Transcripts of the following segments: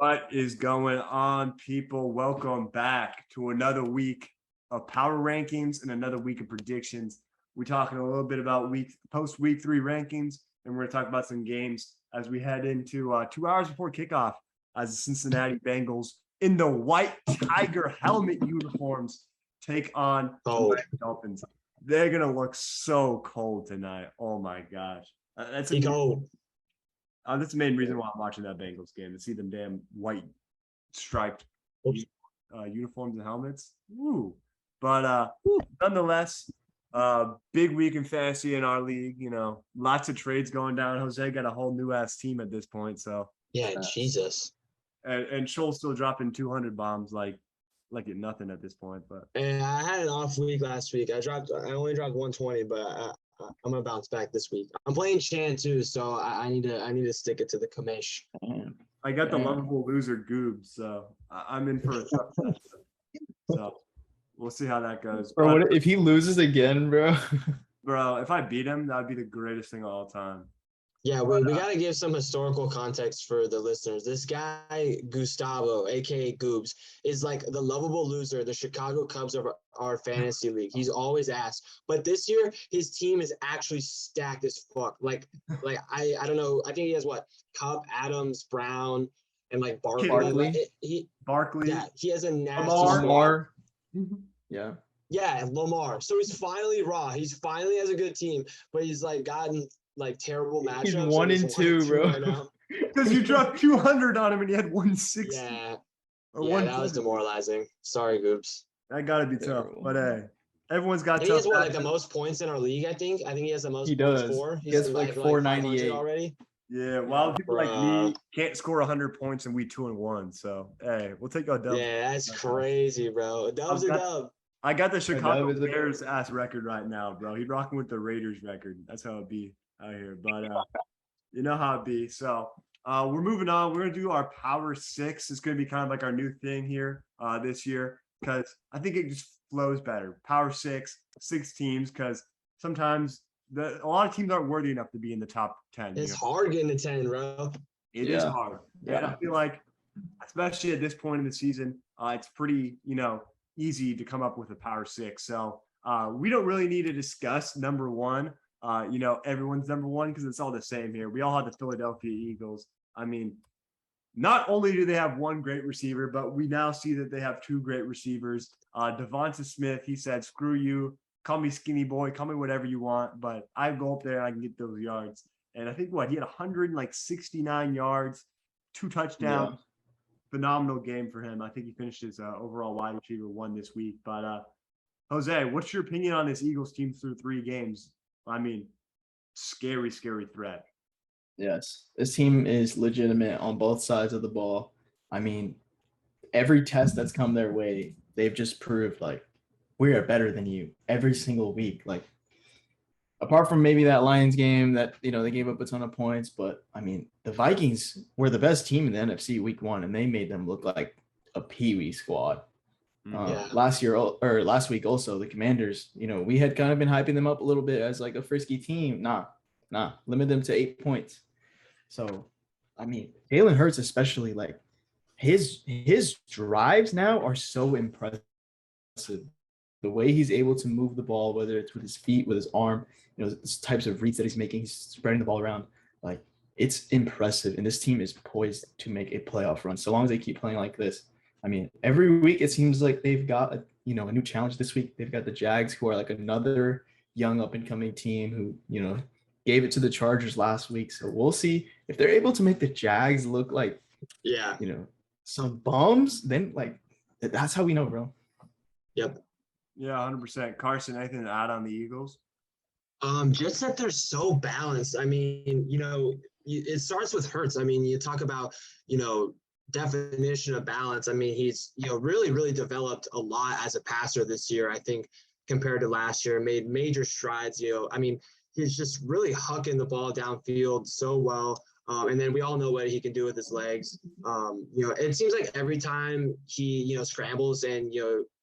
What is going on, people? Welcome back to another week of power rankings and another week of predictions. We're talking a little bit about post-week 3 rankings, and we're going to talk about some games as we head into 2 hours before kickoff as the Cincinnati Bengals in the white tiger helmet uniforms take on the Dolphins. They're going to look so cold tonight. Oh, my gosh. That's the main reason why I'm watching that Bengals game, to see them damn white striped uniforms and helmets. Woo. But nonetheless, big week in fantasy in our league. You know, lots of trades going down. Jose got a whole new ass team at this point. So yeah, Jesus. And Scholl's still dropping 200 bombs like it's nothing at this point. But and I had an off week last week. I only dropped 120, but I'm gonna bounce back this week. I'm playing Chan too, so I need to stick it to the Kamesh. I got the lovable loser Goobs, so I'm in for a tough session. So we'll see how that goes. Bro, what if he loses again, bro? Bro, if I beat him, that would be the greatest thing of all time. Yeah, we got to give some historical context for the listeners. This guy, Gustavo, a.k.a. Goobs, is like the lovable loser, the Chicago Cubs of our fantasy league. He's always asked. But this year, his team is actually stacked as fuck. Like I don't know. I think he has what? Cup, Adams, Brown, and like Barkley. Barkley. Yeah, he has a nasty Lamar. Yeah. Yeah, Lamar. So he's finally raw. He's finally has a good team, but he's like gotten like terrible matchups. He's 1 and 2, bro. Right because you dropped 200 on him and he had 160. Yeah, that was demoralizing. Sorry, Goops. That got to be tough. But hey, everyone's got tough. He has like the most points in our league, I think. I think he has the most points for. He has like 498 already. Yeah, while people like me can't score 100 points and we 2-1. So hey, we'll take a dub. Yeah, that's crazy, bro. A dub's a dub. I got the Chicago Bears ass record right now, bro. He's rocking with the Raiders record. That's how it be out here. But you know how it be. So we're moving on. We're gonna do our Power Six. It's gonna be kind of like our new thing here this year, because I think it just flows better. Power Six teams, because sometimes a lot of teams aren't worthy enough to be in the top 10. It's hard getting to 10, bro. It is hard. Yeah. And I feel like, especially at this point in the season, it's pretty, easy to come up with a Power Six. So we don't really need to discuss number one. Everyone's number one because it's all the same here. We all have the Philadelphia Eagles. I mean, not only do they have one great receiver, but we now see that they have two great receivers. Devonta Smith, he said, screw you. Call me skinny boy. Call me whatever you want. But I go up there and I can get those yards. And I think he had 169 yards, 2 touchdowns. Yeah. Phenomenal game for him. I think he finished his overall wide receiver 1 this week. But Jose, what's your opinion on this Eagles team through 3 games? I mean, scary threat. Yes, this team is legitimate on both sides of the ball. I mean, every test that's come their way, they've just proved like we are better than you every single week. Like, apart from maybe that Lions game that, they gave up a ton of points, but I mean, the Vikings were the best team in the NFC week 1, and they made them look like a peewee squad. Last week also, the Commanders, we had kind of been hyping them up a little bit as like a frisky team. Nah, limit them to 8 points. So, I mean, Jalen Hurts especially, like his drives now are so impressive. The way he's able to move the ball, whether it's with his feet, with his arm, the types of reads that he's making, he's spreading the ball around. Like, it's impressive. And this team is poised to make a playoff run so long as they keep playing like this. I mean, every week it seems like they've got a new challenge. This week they've got the Jags, who are like another young up and coming team who gave it to the Chargers last week. So we'll see if they're able to make the Jags look like some bums. Then like that's how we know, bro. Yep. Yeah, 100%. Carson, anything to add on the Eagles? Just that they're so balanced. I mean, it starts with Hurts. I mean, you talk about definition of balance. I mean, he's really, really developed a lot as a passer this year. I think compared to last year, made major strides. I mean, he's just really hucking the ball downfield so well. And then we all know what he can do with his legs. It seems like every time he scrambles and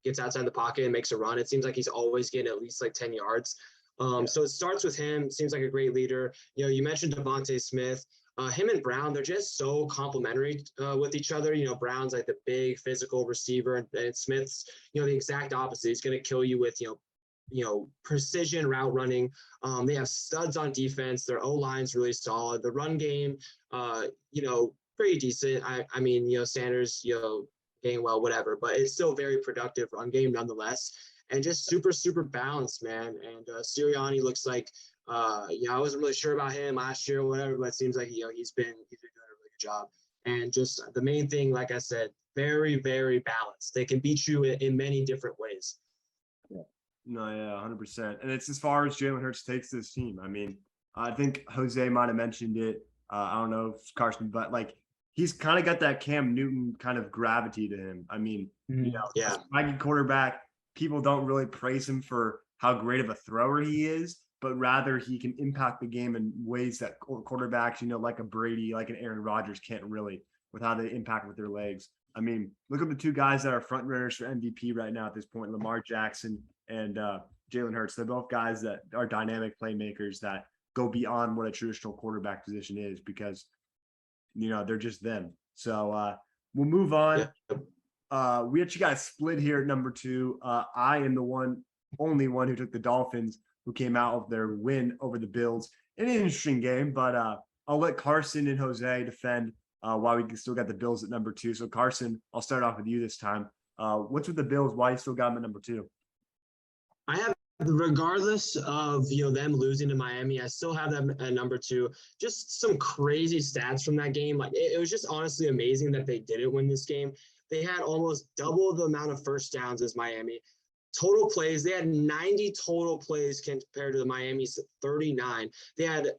gets outside the pocket and makes a run, it seems like he's always getting at least like 10 yards. So it starts with him. Seems like a great leader. You mentioned Devonta Smith. him and Brown, they're just so complementary with each other. You know, Brown's like the big physical receiver, and Smith's, you know, the exact opposite. He's going to kill you with, precision route running. They have studs on defense. Their O-line's really solid. The run game, pretty decent. I mean, Sanders, Gainwell, whatever, but it's still very productive run game nonetheless. And just super, super balanced, man. And Sirianni looks like, I wasn't really sure about him last year or whatever, but it seems like, he's been doing a really good job. And just the main thing, like I said, very, very balanced. They can beat you in many different ways. No, yeah, 100%. And it's as far as Jalen Hurts takes this team. I mean, I think Jose might have mentioned it. I don't know if Carson, but like he's kind of got that Cam Newton kind of gravity to him. I mean, Yeah. swaggy quarterback. People don't really praise him for how great of a thrower he is, but rather he can impact the game in ways that quarterbacks, like a Brady, like an Aaron Rodgers can't really, with how they impact with their legs. I mean, look at the two guys that are front runners for MVP right now at this point, Lamar Jackson and Jalen Hurts. They're both guys that are dynamic playmakers that go beyond what a traditional quarterback position is because, they're just them. So we'll move on. Yeah. We actually got a split here at number 2. I am the only one who took the Dolphins, who came out of their win over the Bills. An interesting game, but I'll let Carson and Jose defend why we still got the Bills at number 2. So Carson, I'll start off with you this time. What's with the Bills? Why you still got them at number 2? I have, regardless of them losing to Miami, I still have them at number 2. Just some crazy stats from that game. Like it was just honestly amazing that they didn't win this game. They had almost double the amount of first downs as Miami. Total plays, they had 90 total plays compared to the Miami's 39. They had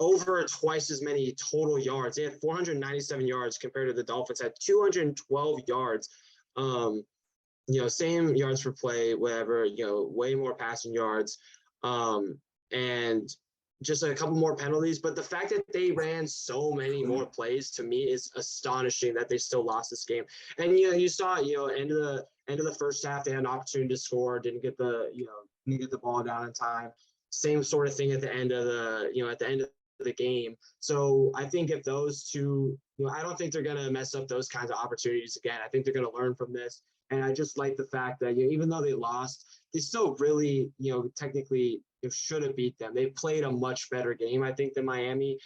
over twice as many total yards. They had 497 yards compared to the Dolphins had 212 yards. Same yards per play, whatever, way more passing yards. And just a couple more penalties. But the fact that they ran so many more plays to me is astonishing that they still lost this game. And you saw, end of the first half, they had an opportunity to score, didn't get the ball down in time. Same sort of thing at the end of the game. So I think if those two, I don't think they're going to mess up those kinds of opportunities again. I think they're going to learn from this. And I just like the fact that even though they lost, they still really, technically should have beat them. They played a much better game, I think, than Miami.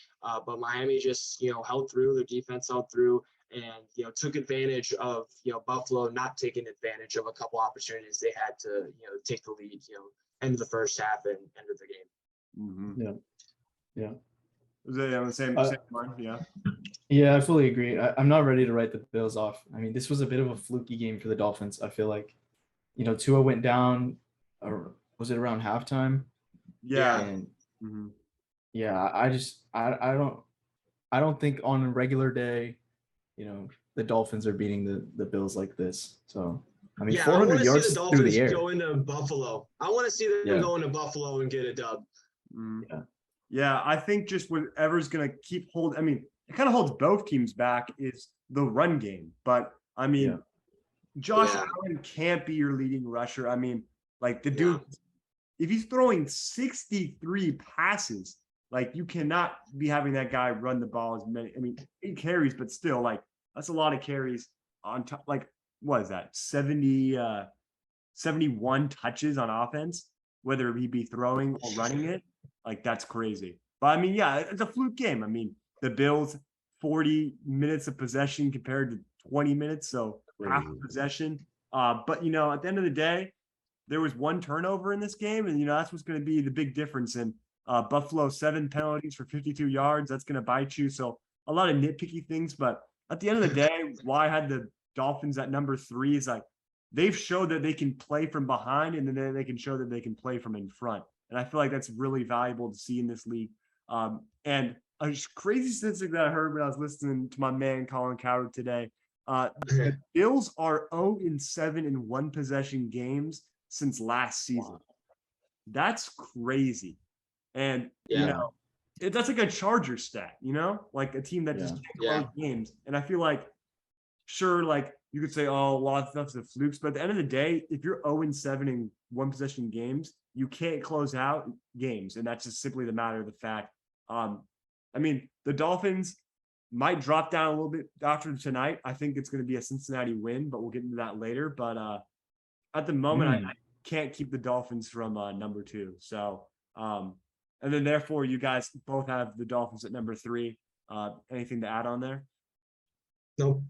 But Miami just, held through. Their defense held through and, took advantage of, Buffalo not taking advantage of a couple opportunities they had to, take the lead, end of the first half and end of the game. Mm-hmm. Yeah. Was it on the same line? Yeah. Yeah, I fully agree. I'm not ready to write the Bills off. I mean, this was a bit of a fluky game for the Dolphins. I feel like, Tua went down, or was it around halftime? Yeah. And mm-hmm. Yeah, I don't think on a regular day, the Dolphins are beating the Bills like this. So, I mean, 400 yards see the through the air. Go into Buffalo. I want to see them go into Buffalo and get a dub. Mm-hmm. Yeah, I think just whatever's going to keep hold. I mean, it kind of holds both teams back is the run game. But, I mean, Josh Allen can't be your leading rusher. I mean, like the dude, if he's throwing 63 passes, like you cannot be having that guy run the ball as many. I mean, 8 carries, but still, like that's a lot of carries on top. Like, what is that? 71 touches on offense, whether he be throwing or running it. Like that's crazy. But I mean, yeah, it's a fluke game. I mean, the Bills 40 minutes of possession compared to 20 minutes, so half possession. But at the end of the day, there was 1 turnover in this game, and that's what's going to be the big difference. And Buffalo 7 penalties for 52 yards. That's going to bite you. So a lot of nitpicky things, but at the end of the day, why I had the Dolphins at number 3 is like they've showed that they can play from behind, and then they can show that they can play from in front. And I feel like that's really valuable to see in this league. And a crazy statistic that I heard when I was listening to my man Colin Coward today. The Bills are 0-7 in 1 possession games since last season. Wow. That's crazy. And, that's like a Charger stat, like a team that just can't close games. And I feel like, sure, like you could say, oh, well, that's the flukes. But at the end of the day, if you're 0-7 in 1 possession games, you can't close out games. And that's just simply the matter of the fact. I mean, the Dolphins might drop down a little bit after tonight. I think it's going to be a Cincinnati win, but we'll get into that later. But at the moment, I can't keep the Dolphins from number 2. So, and then therefore, you guys both have the Dolphins at number 3. Anything to add on there? Nope.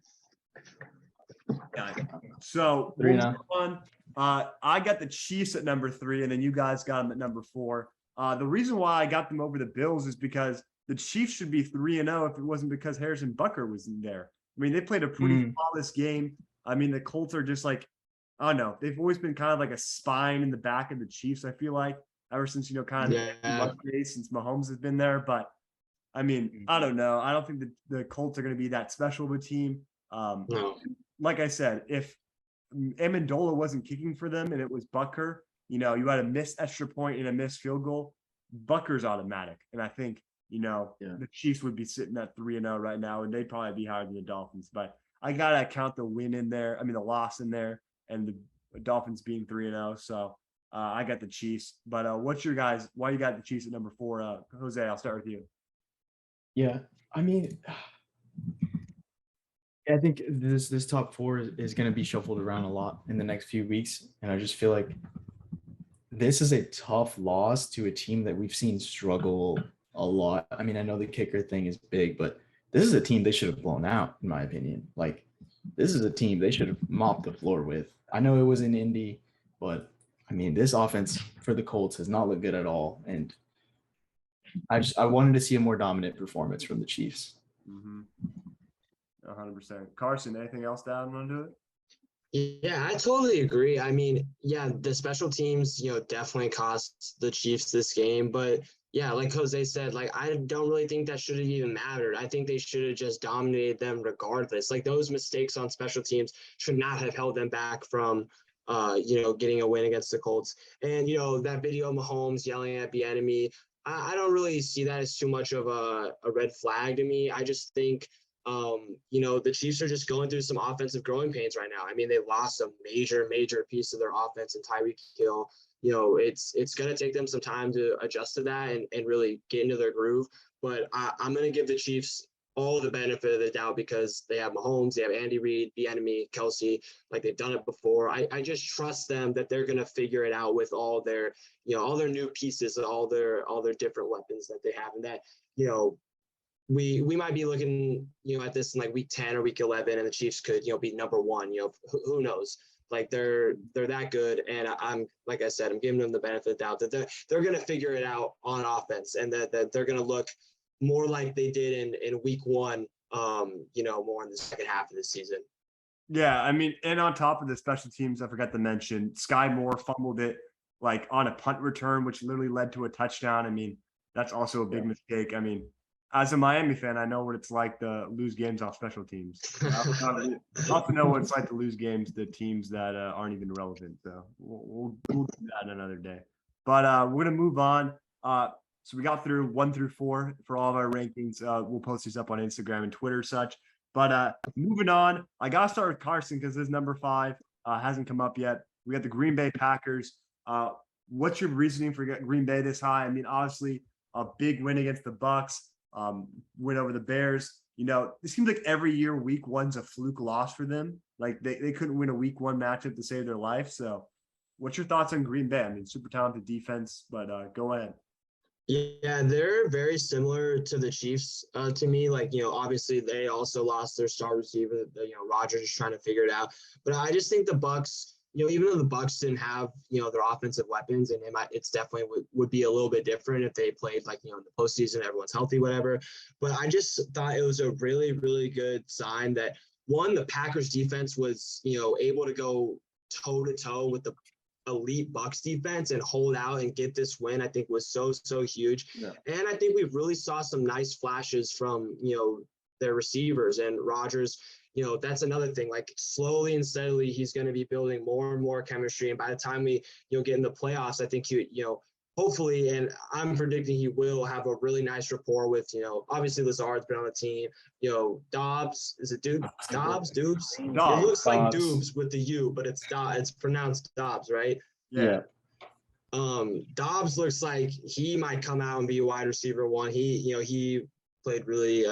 Yeah. So Three we'll now. move on. I got the Chiefs at number 3, and then you guys got them at number 4. The reason why I got them over the Bills is because the Chiefs should be 3-0 if it wasn't because Harrison Butker was in there. I mean, they played a pretty flawless game. I mean, the Colts are just like, I don't know. They've always been kind of like a spine in the back of the Chiefs, I feel like, ever since, kind of since Mahomes has been there. But, I mean, I don't know. I don't think the Colts are going to be that special of a team. No. Like I said, if Amendola wasn't kicking for them and it was Butker, you had a missed extra point and a missed field goal, Butker's automatic. And I think, the Chiefs would be sitting at 3-0 right now, and they'd probably be higher than the Dolphins. But I got to count the win in there. I mean, the loss in there, and the Dolphins being 3-0. So I got the Chiefs. But what's your guys? Why you got the Chiefs at number 4? Jose, I'll start with you. Yeah, I mean, I think this top 4 is going to be shuffled around a lot in the next few weeks, and I just feel like this is a tough loss to a team that we've seen struggle a lot. I mean, I know the kicker thing is big, but this is a team they should have blown out, in my opinion. Like, this is a team they should have mopped the floor with. I know it was in Indy, but I mean, this offense for the Colts has not looked good at all, and I wanted to see a more dominant performance from the Chiefs. 100%. Carson, anything else to add on to it? Yeah, I totally agree. I mean, yeah, the special teams, definitely cost the Chiefs this game. But yeah, like Jose said, like, I don't really think that should have even mattered. I think they should have just dominated them regardless. Like, those mistakes on special teams should not have held them back from, getting a win against the Colts. And, that video of Mahomes yelling at the enemy, I don't really see that as too much of a red flag to me. I just think, the Chiefs are just going through some offensive growing pains right now. I mean, they lost a major piece of their offense in Tyreek Hill. It's going to take them some time to adjust to that and really get into their groove. But I'm going to give the Chiefs all the benefit of the doubt because they have Mahomes, they have Andy Reid, the enemy, Kelsey, like they've done it before. I just trust them that they're going to figure it out with all their new pieces, all their different weapons that they have, and that, we might be looking, at this in like week 10 or week 11, and the Chiefs could, be number 1. Who knows? Like they're that good, and I'm, like I said, I'm giving them the benefit of the doubt that they're going to figure it out on offense, and that they're going to look more like they did in week 1, more in the second half of the season. Yeah, I mean, and on top of the special teams, I forgot to mention, Sky Moore fumbled it like on a punt return, which literally led to a touchdown. I mean, that's also a big mistake. I mean, as a Miami fan, I know what it's like to lose games off special teams. I also know what it's like to lose games to teams that aren't even relevant. So we'll do that another day. But we're going to move on. So we got through 1 through 4 for all of our rankings. We'll post these up on Instagram and Twitter such. But moving on, I got to start with Carson because his number 5 hasn't come up yet. We got the Green Bay Packers. What's your reasoning for Green Bay this high? I mean, obviously, a big win against the Bucs. Win over the Bears. It seems like every year week 1's a fluke loss for them. Like they couldn't win a week 1 matchup to save their life. So what's your thoughts on Green Bay? I mean, super talented defense, but go ahead. Yeah, they're very similar to the Chiefs to me. Like, obviously they also lost their star receiver. Rodgers is trying to figure it out. But I just think the Bucs, even though the Bucs didn't have, their offensive weapons, and it's definitely would be a little bit different if they played like, in the postseason, everyone's healthy, whatever. But I just thought it was a really, really good sign that, one, the Packers defense was, able to go toe to toe with the elite Bucs defense and hold out and get this win. I think was so huge. Yeah. And I think we really saw some nice flashes from, their receivers, and Rodgers. That's another thing, like slowly and steadily, he's going to be building more and more chemistry. And by the time we, get in the playoffs, I think hopefully, and I'm predicting he will have a really nice rapport with, obviously Lazard's been on the team, Dobbs, is it Dobbs? Dobbs? It looks like Dobbs with the U, but it's pronounced Dobbs, right? Yeah. Dobbs looks like he might come out and be a wide receiver 1. He played really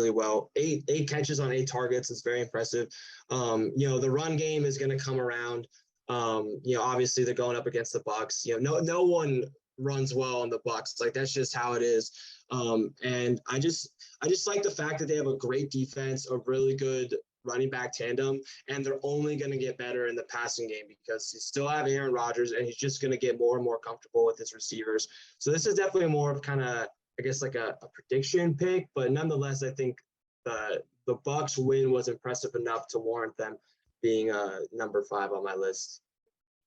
well. Eight catches on 8 targets is very impressive. The run game is going to come around. Obviously they're going up against the Bucks. No one runs well on the Bucks. Like that's just how it is. And I just like the fact that they have a great defense, a really good running back tandem, and they're only going to get better in the passing game because you still have Aaron Rodgers, and he's just going to get more and more comfortable with his receivers. So this is definitely more of kind of, I guess, like a prediction pick, but nonetheless, I think the Bucks win was impressive enough to warrant them being number 5 on my list.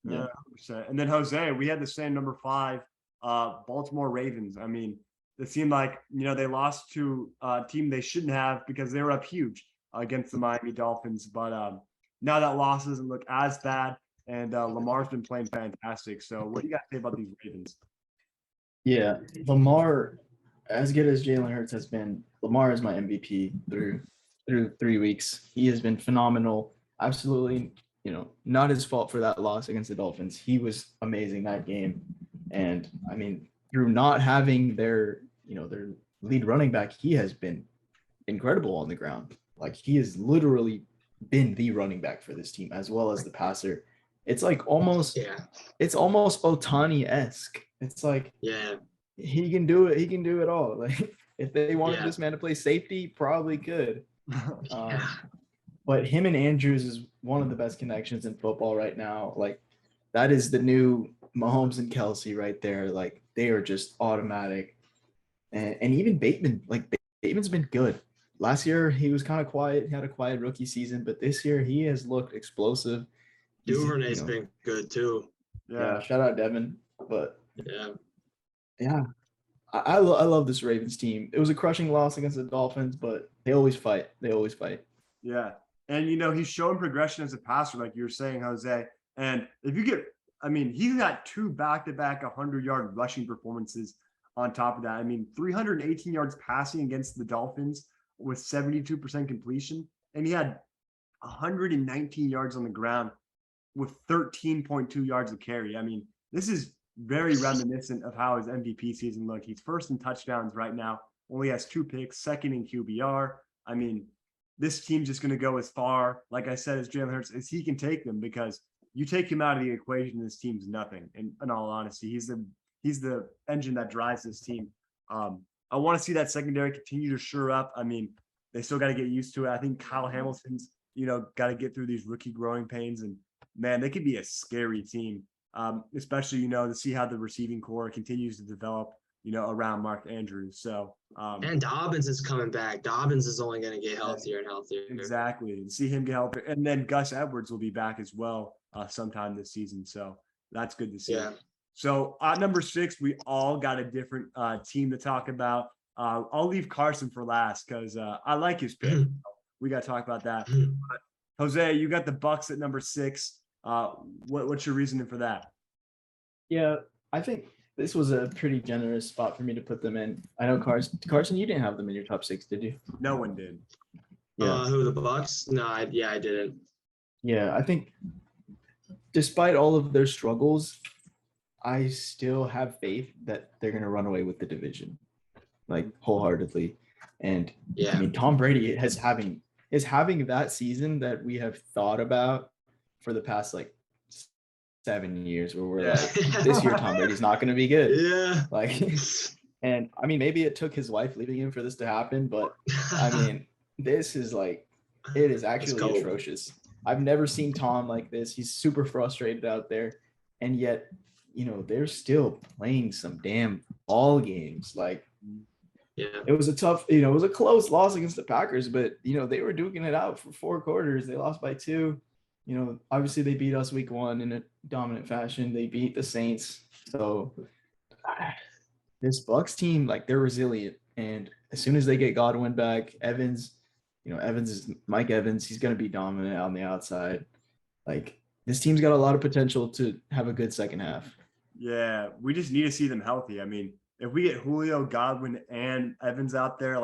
Yeah, 100%. And then Jose, we had the same number 5, Baltimore Ravens. I mean, it seemed like they lost to a team they shouldn't have because they were up huge against the Miami Dolphins. But now that loss doesn't look as bad, and Lamar's been playing fantastic. So what do you guys say about these Ravens? Yeah, Lamar, as good as Jalen Hurts has been, Lamar is my MVP through 3 weeks. He has been phenomenal. Absolutely, not his fault for that loss against the Dolphins. He was amazing that game. And I mean, through not having their lead running back, he has been incredible on the ground. Like he has literally been the running back for this team as well as the passer. It's like almost Otani-esque. It's like he can do it. He can do it all. Like if they wanted this man to play safety, probably could. But him and Andrews is one of the best connections in football right now. Like that is the new Mahomes and Kelsey right there. Like they are just automatic. And even Bateman, like Bateman's been good. Last year he was kind of quiet. He had a quiet rookie season, but this year he has looked explosive. Duvernay's been good too. Yeah, shout out Devin. But I love this Ravens team. It was a crushing loss against the Dolphins, but they always fight. Yeah. And, he's showing progression as a passer, like you were saying, Jose. And if you he's got 2 back-to-back 100-yard rushing performances on top of that. I mean, 318 yards passing against the Dolphins with 72% completion. And he had 119 yards on the ground with 13.2 yards of carry. I mean, this is very reminiscent of how his MVP season looked. He's first in touchdowns right now, only has 2 picks, second in QBR. I mean, this team's just going to go as far, like I said, as Jalen Hurts, as he can take them, because you take him out of the equation, this team's nothing. And in all honesty, he's the engine that drives this team. I want to see that secondary continue to shore up. I mean, they still got to get used to it. I think Kyle Hamilton's, got to get through these rookie growing pains, and man, they could be a scary team. Especially, to see how the receiving core continues to develop, around Mark Andrews. So, and Dobbins is coming back. Dobbins is only going to get healthier and healthier. Exactly. And see him get healthier. And then Gus Edwards will be back as well sometime this season. So that's good to see. Yeah. So at number 6, we all got a different team to talk about. I'll leave Carson for last because I like his pick. We got to talk about that. But Jose, you got the Bucks at number 6. What's your reasoning for that? Yeah, I think this was a pretty generous spot for me to put them in. I know Carson, you didn't have them in your top 6, did you? No one did. Yeah. Who, the Bucks? No, I didn't. Yeah, I think despite all of their struggles, I still have faith that they're going to run away with the division, like wholeheartedly. And I mean, Tom Brady is having that season that we have thought about for the past 7 years, where we're like, this year Tom Brady's not going to be good. Yeah. And I mean, maybe it took his wife leaving him for this to happen, but I mean, this is it is actually atrocious. I've never seen Tom like this. He's super frustrated out there, and yet, they're still playing some damn ball games. It was a tough, it was a close loss against the Packers, but they were duking it out for 4 quarters. They lost by 2. Obviously they beat us week 1 in a dominant fashion. They beat the Saints. So this Bucks team, they're resilient. And as soon as they get Godwin back, Evans is Mike Evans. He's going to be dominant on the outside. This team's got a lot of potential to have a good second half. Yeah, we just need to see them healthy. I mean, if we get Julio, Godwin, and Evans out there,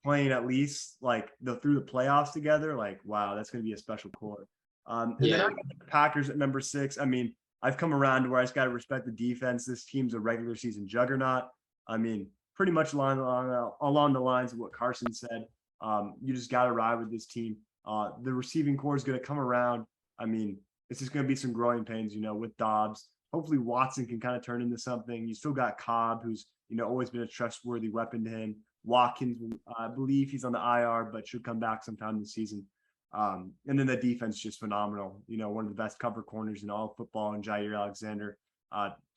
playing at least through the playoffs together, wow, that's going to be a special core. And then I got the Packers at number 6. I mean, I've come around to where I just got to respect the defense. This team's a regular season juggernaut. I mean, pretty much along the lines of what Carson said. You just got to ride with this team. The receiving core is going to come around. I mean, it's just going to be some growing pains, with Dobbs. Hopefully Watson can kind of turn into something. You still got Cobb, who's, always been a trustworthy weapon to him. Watkins, I believe he's on the IR, but should come back sometime this season. And then the defense is just phenomenal. One of the best cover corners in all of football, and Jair Alexander.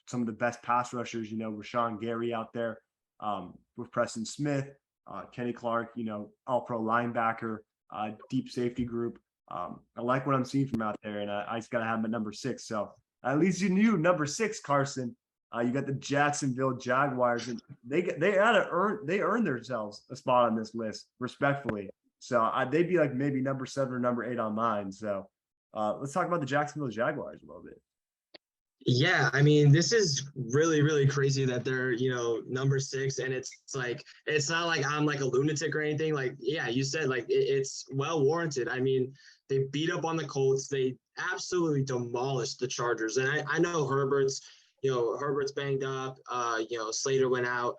Some of the best pass rushers, Rashawn Gary out there with Preston Smith, Kenny Clark, all-pro linebacker, deep safety group. I like what I'm seeing from out there, and I just got to have him at number 6. So at least you knew number 6, Carson. You got the Jacksonville Jaguars, and they earned themselves a spot on this list, respectfully. So they'd be like maybe number 7 or number 8 on mine. So let's talk about the Jacksonville Jaguars a little bit. Yeah, I mean, this is really, really crazy that they're, number 6, and it's like, it's not like I'm like a lunatic or anything. Like, yeah, you said like it's well warranted. I mean, they beat up on the Colts. They absolutely demolished the Chargers. And I know Herbert's banged up. Slater went out.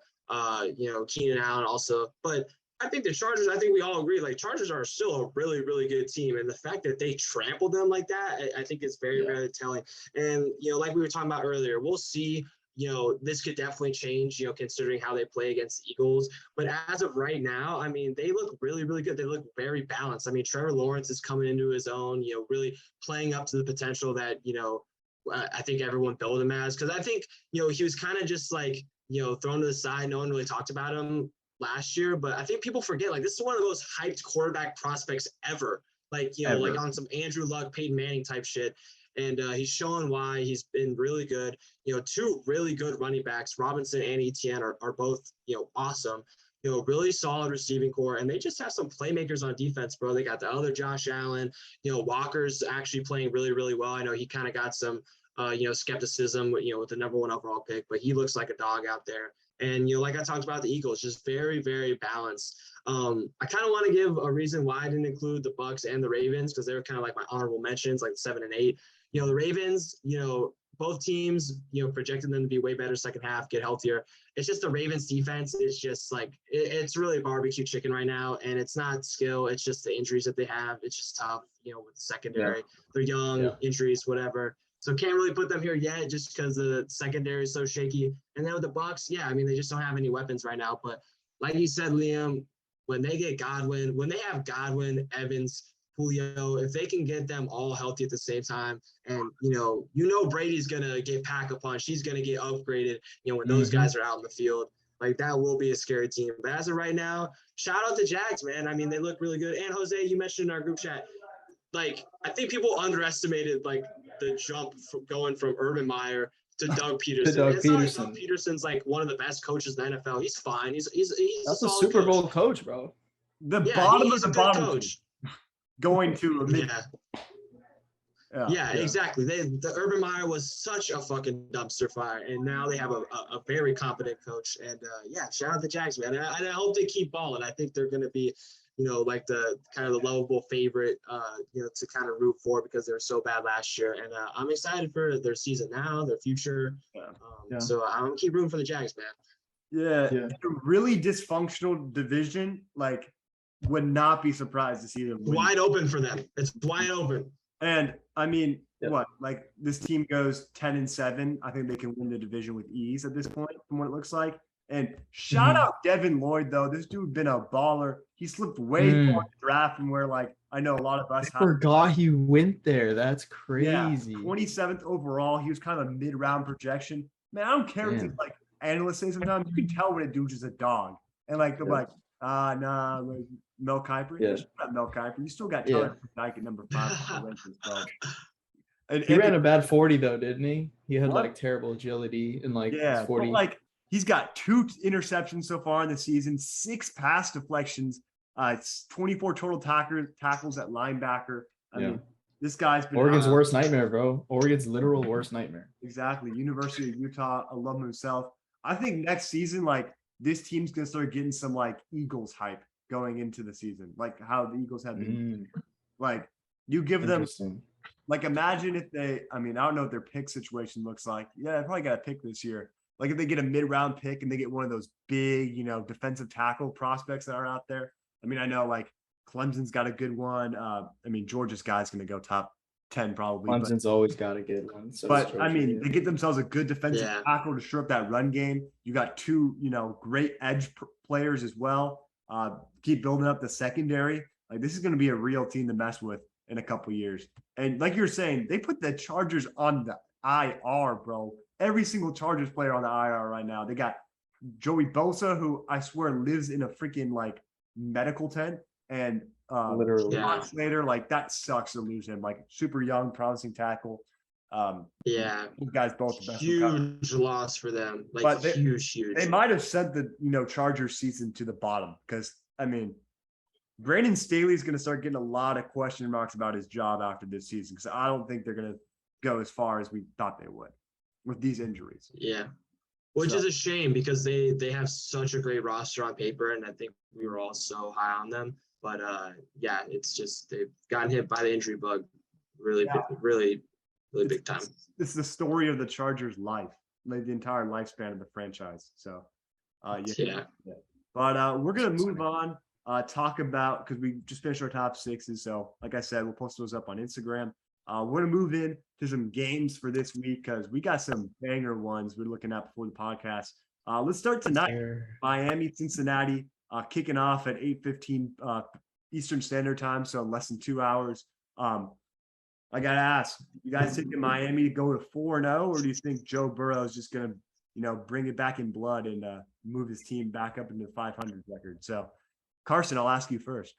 Keenan Allen also. But I think the Chargers, we all agree, like, Chargers are still a really, really good team. And the fact that they trampled them like that, I think is very, very telling. And, like we were talking about earlier, we'll see, this could definitely change, considering how they play against the Eagles. But as of right now, I mean, they look really, really good. They look very balanced. I mean, Trevor Lawrence is coming into his own, really playing up to the potential that, I think everyone billed him as. Because I think, he was kind of just like, thrown to the side. No one really talked about him last year, but I think people forget, like, this is one of the most hyped quarterback prospects ever. Like, like on some Andrew Luck, Peyton Manning type shit. And he's showing why. He's been really good. 2 really good running backs, Robinson and Etienne, are both, awesome. Really solid receiving core. And they just have some playmakers on defense, bro. They got the other Josh Allen. Walker's actually playing really, really well. I know he kind of got some, skepticism, with the number 1 overall pick, but he looks like a dog out there. And, like I talked about the Eagles, just very, very balanced. I kind of want to give a reason why I didn't include the Bucks and the Ravens, because they were kind of like my honorable mentions, like 7 and 8. The Ravens, both teams, projected them to be way better second half, get healthier. It's just the Ravens defense is just like, it's really barbecue chicken right now. And it's not skill. It's just the injuries that they have. It's just tough, with the secondary. Yeah. They're young, injuries, whatever. So can't really put them here yet just because the secondary is so shaky. And then with the Bucks, they just don't have any weapons right now. But like you said, Liam, when they get Godwin, when they have Godwin, Evans, Julio, if they can get them all healthy at the same time, and Brady's gonna get pack a punch, he's gonna get upgraded, when those guys are out in the field. Like, that will be a scary team. But as of right now, shout out to Jags, man. I mean, they look really good. And Jose, you mentioned in our group chat, like, I think people underestimated like the jump from going from Urban Meyer to Doug Peterson. Not like Doug Peterson's like one of the best coaches in the NFL. He's fine. He's that's a Super Bowl coach, bro. The bottom of the bottom coach. Going to a mid. Yeah, exactly. The Urban Meyer was such a fucking dumpster fire, and now they have a very competent coach. And shout out the Jags, man. And I hope they keep balling. I think they're going to be, like the kind of the lovable favorite, to kind of root for, because they were so bad last year. And I'm excited for their season now, their future. So I'm going to keep rooting for the Jags, man. Yeah. A really dysfunctional division, like, would not be surprised to see them win. Wide open for them. It's wide open. And I mean, what, like, this team goes 10-7. I think they can win the division with ease at this point, from what it looks like. And shout out Devin Lloyd, though. This dude been a baller. He slipped way far in the draft from where, like, I know a lot of us forgot he went there. That's crazy. Yeah, 27th overall. He was kind of a mid-round projection. Man, I don't care what like analysts say sometimes. You can tell when a dude's just a dog. And like they're like, nah, like, Mel Kiper. Yeah. Not Mel Kiper. You still got Tyler Dyke at number 5. He ran a bad 40 though, didn't he? He had like terrible agility and like 40. But, like, he's got 2 interceptions so far in the season, 6 pass deflections. It's 24 total tackles at linebacker. I mean, this guy's been Oregon's worst nightmare, bro. Oregon's literal worst nightmare. Exactly. University of Utah, alum himself. I think next season, like, this team's gonna start getting some like Eagles hype going into the season, like how the Eagles have been. Like, you give them, like, imagine if they, I mean, I don't know what their pick situation looks like. Yeah, they probably got a pick this year. like if they get a mid-round pick and they get one of those big, defensive tackle prospects that are out there. I mean, I know like Clemson's got a good one. I mean, Georgia's guy's going to go top 10 probably. Clemson's always got a good one. So But I mean, they get themselves a good defensive Yeah. tackle to shore up that run game. You got two, great edge players as well. Keep building up the secondary. Like this is going to be a real team to mess with in a couple years. And like you're saying, they put the Chargers on the IR, bro. Every single Chargers player on the IR right now. They got Joey Bosa, who I swear lives in a freaking like medical tent, and literally. Yeah. Slater, like that sucks to lose him. Like super young, promising tackle. Yeah. These guys both the best. Huge loss for them. Like But they- huge. They might have sent the Chargers season to the bottom because I mean, Brandon Staley's going to start getting a lot of question marks about his job after this season because I don't think they're going to go as far as we thought they would with these injuries. Yeah. Which So- is a shame because they have such a great roster on paper, and I think we were all so high on them. But yeah, it's just they've gotten hit by the injury bug really, really big time. This is the story of the Chargers' life, like the entire lifespan of the franchise. So, Yeah. But we're going to move on, talk about, because we just finished our top sixes. So, like I said, we'll post those up on Instagram. We're going to move in to some games for this week because we got some banger ones we're looking at before the podcast. Let's start tonight. Miami, Cincinnati, kicking off at 8:15 Eastern Standard Time, so less than 2 hours. I got to ask, you guys thinking Miami to go to 4-0, or do you think Joe Burrow is just going to, bring it back in blood and move his team back up into the 500 record? So, Carson, I'll ask you first.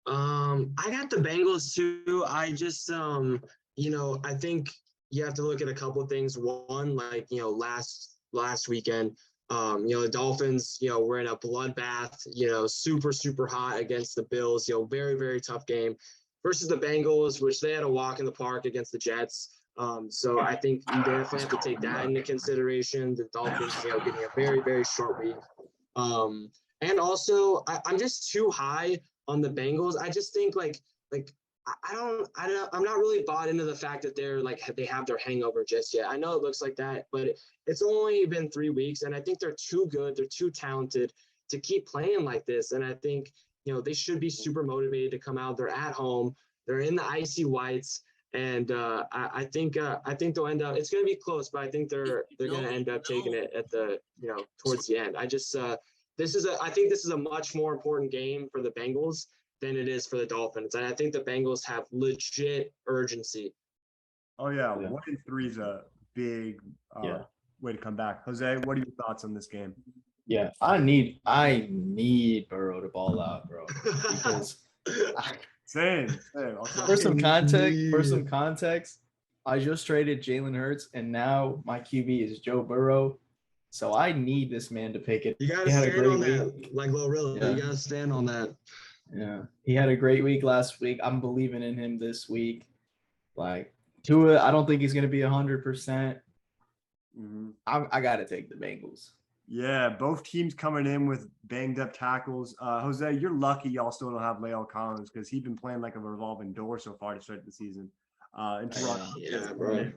I got the Bengals too. I just I think you have to look at a couple of things. One, like, last weekend, the Dolphins, were in a bloodbath, super, super hot against the Bills, very, very tough game versus the Bengals, which they had a walk in the park against the Jets. So I think you definitely have to take that into consideration. The Dolphins, getting a very, very short week. And also I'm just too high on the Bengals. I just think I'm not really bought into the fact that they have their hangover just yet. I know it looks like that, but it's only been 3 weeks, and I think they're too good. They're too talented to keep playing like this. And I think, they should be super motivated to come out. They're at home. They're in the icy whites. And I think they'll end up, it's going to be close, but I think they're going to end up taking it at the, towards the end. I just, I think this is a much more important game for the Bengals than it is for the Dolphins. And I think the Bengals have legit urgency. Oh, yeah. 1-3 is a big way to come back. Jose, what are your thoughts on this game? Yeah, I need Burrow to ball out, bro. Because Same. for some context, I just traded Jalen Hurts, and now my QB is Joe Burrow. So I need this man to pick it. You gotta stand on that, like Glorilla. Yeah. You gotta stand on that. Yeah, he had a great week last week. I'm believing in him this week. Like Tua, I don't think he's gonna be 100%. I gotta take the Bengals. Yeah, both teams coming in with banged up tackles. Jose, you're lucky y'all still don't have La'el Collins because he's been playing like a revolving door so far to start the season. Yeah, bro.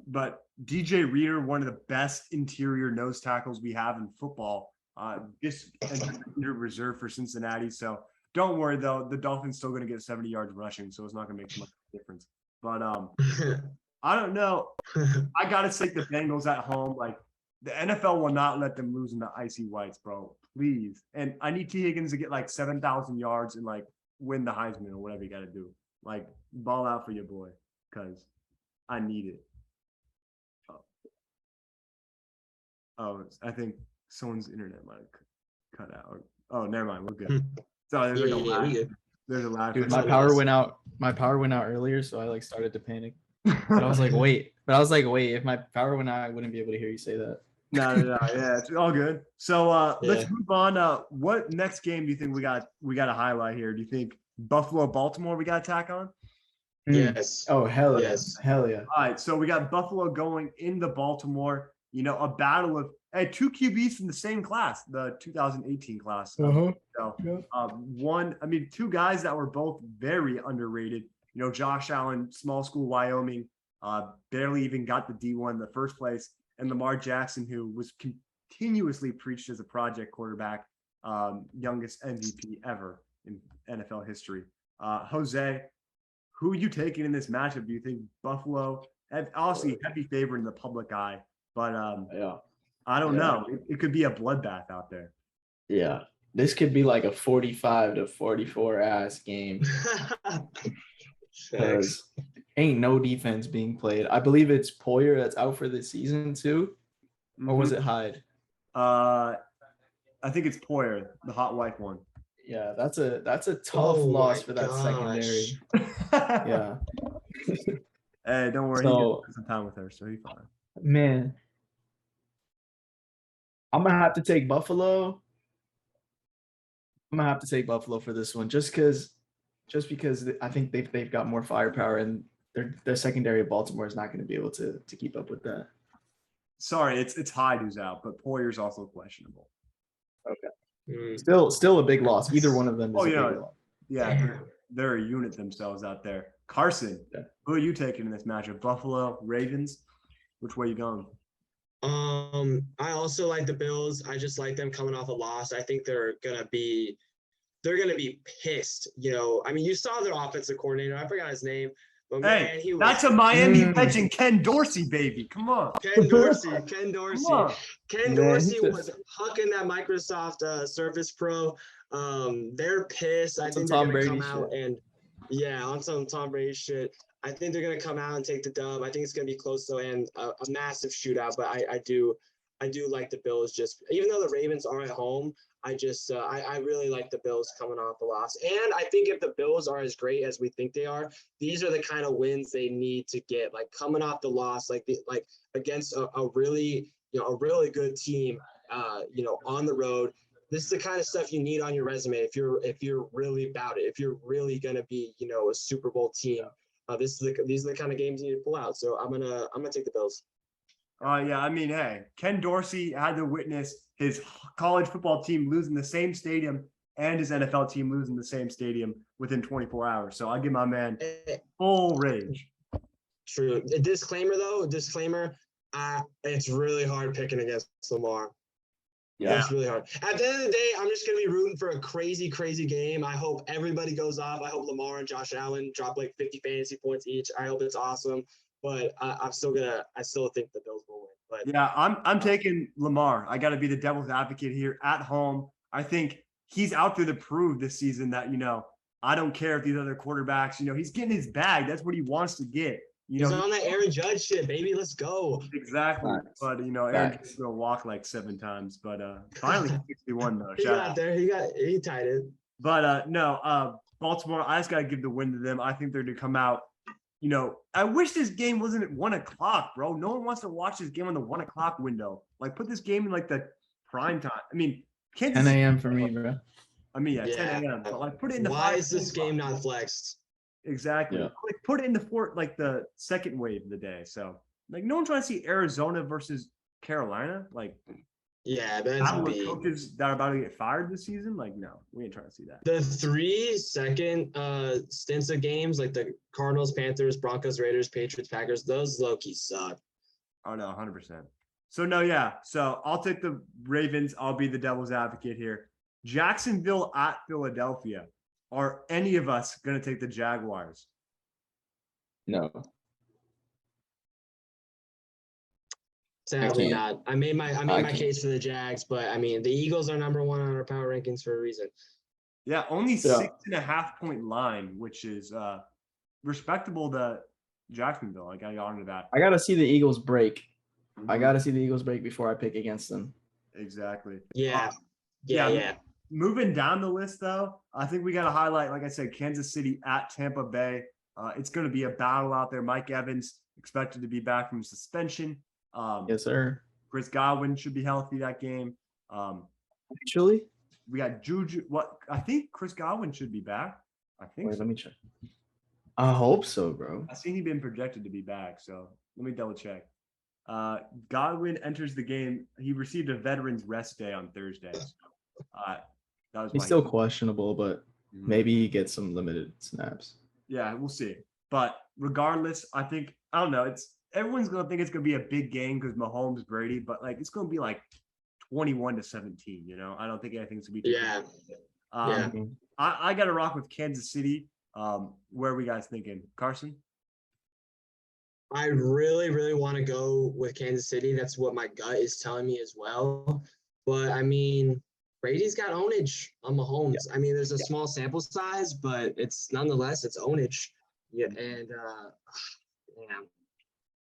But DJ Reader, one of the best interior nose tackles we have in football, just under reserve for Cincinnati. So don't worry though, the Dolphins still going to get 70 yards rushing, so it's not going to make too much difference. But I don't know. I got to take the Bengals at home. Like the NFL will not let them lose in the icy whites, bro. Please. And I need T. Higgins to get like 7,000 yards and like win the Heisman or whatever you got to do. Like ball out for your boy because I need it. Oh, I think someone's internet might have cut out. Oh, never mind. We're good. So there's a lag. Dude, my power went out. My power went out earlier, so I started to panic. But I was like, wait. If my power went out, I wouldn't be able to hear you say that. No. Yeah, it's all good. So let's move on. What next game do you think we got to highlight here? Do you think Buffalo, Baltimore we got to tack on? Yes. Oh, hell yes. Hell yeah. All right. So we got Buffalo going into Baltimore. A battle of two QBs from the same class, the 2018 class. So, two guys that were both very underrated. Josh Allen, small school Wyoming, barely even got the D1 in the first place. and Lamar Jackson, who was continuously preached as a project quarterback, youngest MVP ever in NFL history. Jose, who are you taking in this matchup? Do you think Buffalo, obviously heavy favorite in the public eye, but Yeah. I don't Yeah. know. It could be a bloodbath out there. Yeah. This could be like a 45-44 ass game because ain't no defense being played. I believe it's Poyer that's out for the season too, or was it Hyde? I think it's Poyer, the hot wife one. Yeah, that's a tough loss for that secondary. Yeah. Hey, don't worry. So, he gets some time with her, so he's fine. Man, I'm gonna have to take Buffalo. I'm gonna have to take Buffalo for this one, just because I think they've got more firepower, and their secondary of Baltimore is not going to be able to keep up with that. Sorry, it's Hyde who's out, but Poyer's also questionable. Okay. Still a big loss. Either one of them is a big loss. Yeah, they're a unit themselves out there. Carson, who are you taking in this matchup? Buffalo, Ravens? Which way are you going? I also like the Bills. I just like them coming off a loss. I think they're gonna be pissed. I mean, you saw their offensive coordinator. I forgot his name, but man, he was. That's a Miami legend, Ken Dorsey, baby. Come on. Ken Dorsey. Ken Dorsey was hucking that Microsoft Surface Pro. They're pissed. I think they're gonna come out on some Tom Brady shit. I think they're gonna come out and take the dub. I think it's gonna be close though, and a massive shootout. But I do like the Bills. Just even though the Ravens are at home, I really like the Bills coming off a loss. And I think if the Bills are as great as we think they are, these are the kind of wins they need to get. Like coming off the loss, like against a really good team, on the road. This is the kind of stuff you need on your resume if you're really about it. If you're really gonna be a Super Bowl team. These are the kind of games you need to pull out. So I'm gonna take the Bills. Yeah, I mean, hey, Ken Dorsey had to witness his college football team losing the same stadium and his NFL team losing the same stadium within 24 hours. So I give my man full rage. True. A disclaimer, it's really hard picking against Lamar. Yeah, it's really hard. At the end of the day, I'm just going to be rooting for a crazy, crazy game. I hope everybody goes off. I hope Lamar and Josh Allen drop like 50 fantasy points each. I hope it's awesome. But I still think the Bills will win. But yeah, I'm taking Lamar. I got to be the devil's advocate here at home. I think he's out there to prove this season that, I don't care if these other quarterbacks, he's getting his bag. That's what he wants to get. He's on that Aaron Judge shit, baby. Let's go. Exactly. Nice. But, Aaron Judge will walk like 7 times. But finally, 61, though. He got there. He tied it. But, no, Baltimore, I just got to give the win to them. I think they're going to come out. I wish this game wasn't at 1 o'clock, bro. No one wants to watch this game on the 1 o'clock window. Like, put this game in, like, the prime time. I mean, 10 a.m. for me, bro. I mean, 10 a.m. But, like, put it in the Why is this game not flexed? Exactly. Yeah. Like, put it in the second wave of the day. So, like, no one trying to see Arizona versus Carolina. Like, yeah, that's coaches that are about to get fired this season. Like, no, we ain't trying to see that. The 3 second stints of games, like the Cardinals, Panthers, Broncos, Raiders, Patriots, Packers, those low-key suck. Oh, no, 100%. So, no, yeah. So, I'll take the Ravens. I'll be the devil's advocate here. Jacksonville at Philadelphia. Are any of us going to take the Jaguars? No. Sadly not. I made my case for the Jags, but I mean the Eagles are number 1 on our power rankings for a reason. Yeah, only 6.5 point line, which is respectable to Jacksonville. I got to honor that. I got to see the Eagles break. Mm-hmm. I got to see the Eagles break before I pick against them. Exactly. Yeah. Moving down the list, though, I think we got to highlight, like I said, Kansas City at Tampa Bay. It's going to be a battle out there. Mike Evans expected to be back from suspension. Yes, sir. Chris Godwin should be healthy that game. Actually, we got Juju. I think Chris Godwin should be back. Let me check. I hope so, bro. I seen he's been projected to be back, so let me double check. Godwin enters the game. He received a veterans rest day on Thursday. He's still questionable, but maybe he gets some limited snaps. Yeah, we'll see. But regardless, I don't know. everyone's gonna think it's gonna be a big game because Mahomes Brady, but like it's gonna be like 21-17. I don't think anything's gonna be too Yeah. crazy. Yeah. I got to rock with Kansas City. Where are we guys thinking, Carson? I really, really want to go with Kansas City. That's what my gut is telling me as well. But I mean, Brady's got ownage on Mahomes. I mean, there's a small sample size, but it's nonetheless it's ownage. Yeah, and yeah.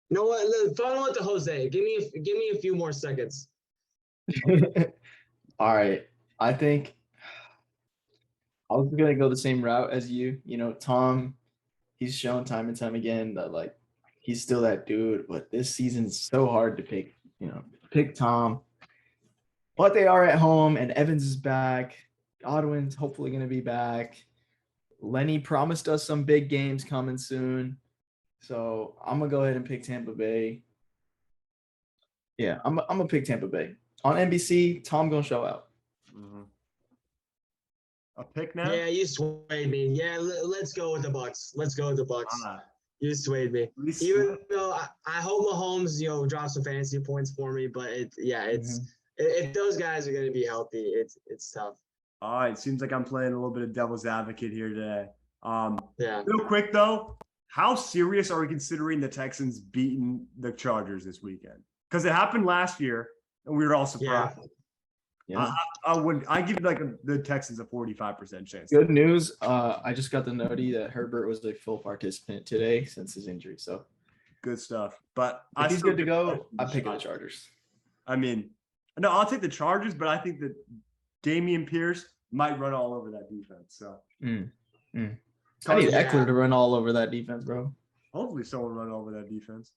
You know what? Follow with the Jose. Give me a few more seconds. All right. I think I was gonna go the same route as you. Tom, he's shown time and time again that like he's still that dude, but this season's so hard to pick Tom. But they are at home, and Evans is back. Godwin's hopefully gonna be back. Lenny promised us some big games coming soon. So I'm gonna go ahead and pick Tampa Bay. Yeah, I'm gonna pick Tampa Bay. On NBC, Tom gonna show out. A pick now? Yeah, you swayed me. Yeah, let's go with the Bucks. Let's go with the Bucks. You swayed me. Even though I hope Mahomes, drops some fantasy points for me, but if those guys are going to be healthy, it's tough. All right, seems like I'm playing a little bit of devil's advocate here today. Yeah. Real quick though, how serious are we considering the Texans beating the Chargers this weekend? Because it happened last year, and we were all surprised. Yeah. I give like the Texans a 45% chance. Good news. I just got the noti that Herbert was a full participant today since his injury. So good stuff. But if he's good to go, I'm picking the Chargers. I mean, no, I'll take the Chargers, but I think that Dameon Pierce might run all over that defense. So I need Eckler to run all over that defense, bro. Hopefully someone run over that defense.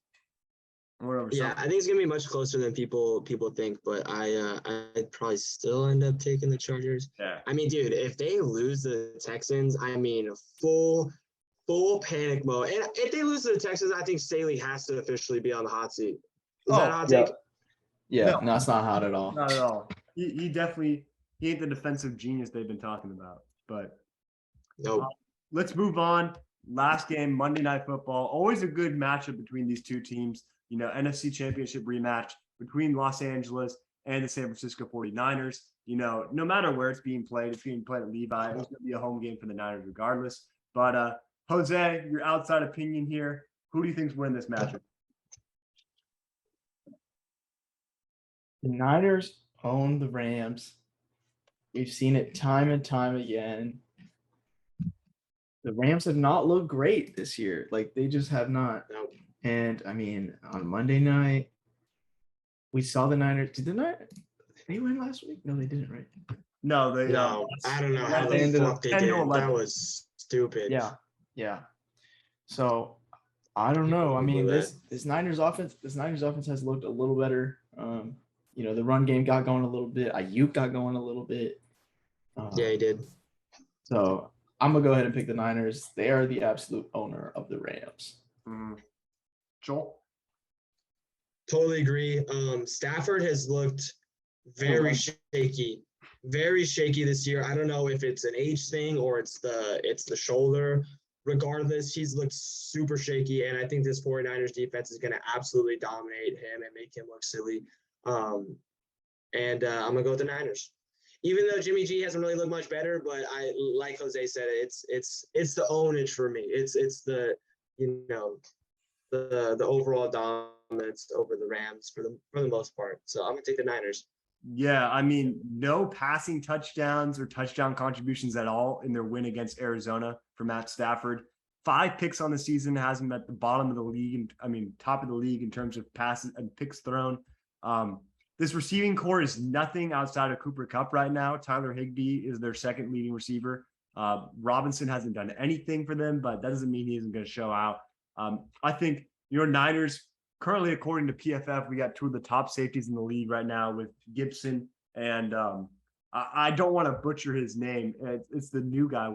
Yeah, I think it's gonna be much closer than people think, but I'd probably still end up taking the Chargers. Yeah. I mean, dude, if they lose the Texans, I mean, full panic mode. And if they lose to the Texans, I think Staley has to officially be on the hot seat. Is that a hot take? Yeah, no, it's not hot at all. Not at all. He definitely ain't the defensive genius they've been talking about. But nope. Let's move on. Last game, Monday Night Football. Always a good matchup between these two teams. NFC Championship rematch between Los Angeles and the San Francisco 49ers. No matter where it's being played at Levi, it's going to be a home game for the Niners regardless. But Jose, your outside opinion here, who do you think's winning this matchup? The Niners own the Rams. We've seen it time and time again. The Rams have not looked great this year. Like, they just have not. Nope. And, I mean, on Monday night, we saw the Niners. Did they win last week? No, they didn't, right? No, I don't know how the fuck they did. That was stupid. Yeah. So, I don't know. I mean, this Niners offense has looked a little better. The run game got going a little bit. Ayuk got going a little bit. Yeah, he did. So, I'm going to go ahead and pick the Niners. They are the absolute owner of the Rams. Joel? Totally agree. Stafford has looked very shaky this year. I don't know if it's an age thing or it's the shoulder. Regardless, he's looked super shaky, and I think this 49ers defense is going to absolutely dominate him and make him look silly. I'm going to go with the Niners. Even though Jimmy G hasn't really looked much better, but like Jose said, it's the ownage for me. It's the the overall dominance over the Rams for the most part. So I'm gonna take the Niners. Yeah, I mean, no passing touchdowns or touchdown contributions at all in their win against Arizona for Matt Stafford. 5 picks on the season, has him at the bottom of the league. Top of the league in terms of passes and picks thrown. This receiving core is nothing outside of Cooper Kupp right now. Tyler Higbee is their second leading receiver. Robinson hasn't done anything for them, but that doesn't mean he isn't going to show out. I think Niners currently, according to PFF, we got 2 of the top safeties in the league right now with Gibson and I don't want to butcher his name. It's the new guy.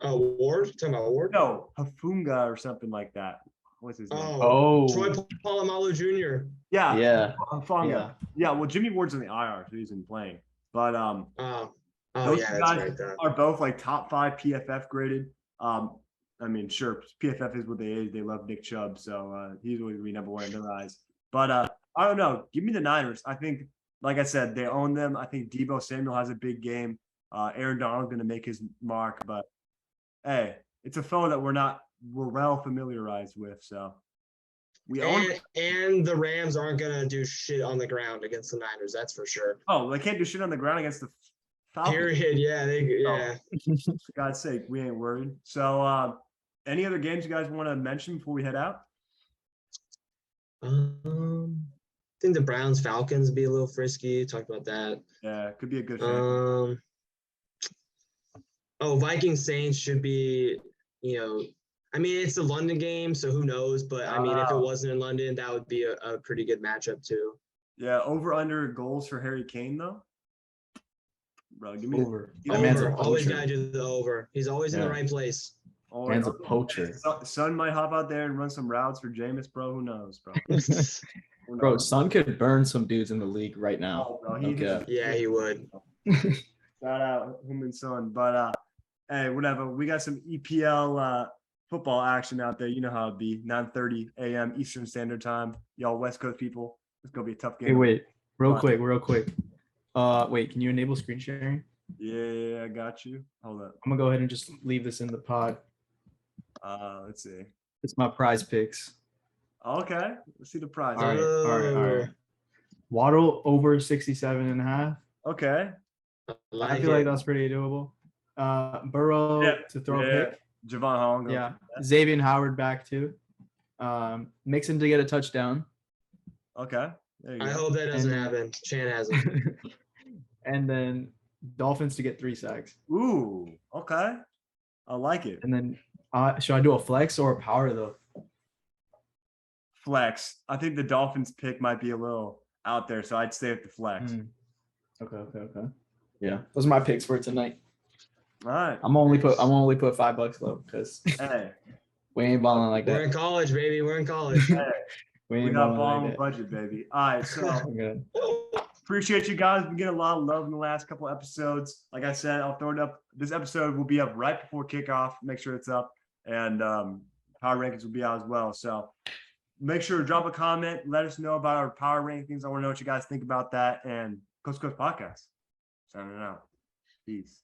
Ward? Talking about Ward? No, Hafunga or something like that. What's his name? Troy Polamalu Jr. Yeah. Hafunga. Yeah. Well, Jimmy Ward's in the IR, so he's been playing. But those yeah, guys that's right, are both like top 5 PFF graded. I mean, sure, PFF is what they is. They love Nick Chubb, so he's always gonna be number one in their eyes. But I don't know. Give me the Niners. I think, like I said, they own them. I think Debo Samuel has a big game. Aaron Donald's gonna make his mark, but hey, it's a foe that we're well familiarized with. So we own. And the Rams aren't gonna do shit on the ground against the Niners. That's for sure. Oh, they can't do shit on the ground against the Falcons. Period. Yeah. Yeah. For God's sake, we ain't worried. So, any other games you guys want to mention before we head out? I think the Browns Falcons be a little frisky. Talked about that. Yeah, could be a good fan. Vikings Saints should be, I mean, it's a London game, so who knows? But I mean, if it wasn't in London, that would be a pretty good matchup too. Yeah, over under goals for Harry Kane though. Bro, give me Over. The, That man's a Over. Always poacher. gotta do the over. He's always in the right place. Man's a poacher. Son might hop out there and run some routes for Jameis, bro. Who knows, bro? Bro, Son could burn some dudes in the league right now. Oh, bro, Okay. Yeah, he would. Shout out him and Son. But hey, whatever. We got some EPL football action out there. You know how it be. 9:30 a.m. Eastern Standard Time. Y'all West Coast people. It's gonna be a tough game. Hey, wait, real quick. Wait, can you enable screen sharing? Yeah, I got you. Hold up. I'm gonna go ahead and just leave this in the pod. Let's see. It's my prize picks. Okay, let's see the prize. All right. Waddle over 67.5. Okay. I feel like that's pretty doable. Burrow to throw a pick. Javon Holland. Yeah. Xavier Howard back too. Mixon to get a touchdown. Okay. There you go. I hope that doesn't happen. Chan hasn't. And then Dolphins to get 3 sacks. Ooh, okay. I like it. And then should I do a flex or a power though? Flex. I think the Dolphins pick might be a little out there, so I'd stay with the flex. Okay. Yeah, those are my picks for tonight. All right. I'm only put $5 low because Hey, we ain't balling like We're in that. college, baby. We're in college. hey, We we ain't got balling ball like that. budget, baby. All right, so Okay. appreciate you guys. We get a lot of love in the last couple episodes. Like I said, I'll throw it up. This episode will be up right before kickoff. Make sure it's up, and power rankings will be out as well. So make sure to drop a comment. Let us know about our power rankings. I want to know what you guys think about that. And Coast to Coast Podcast. Signing out. Peace.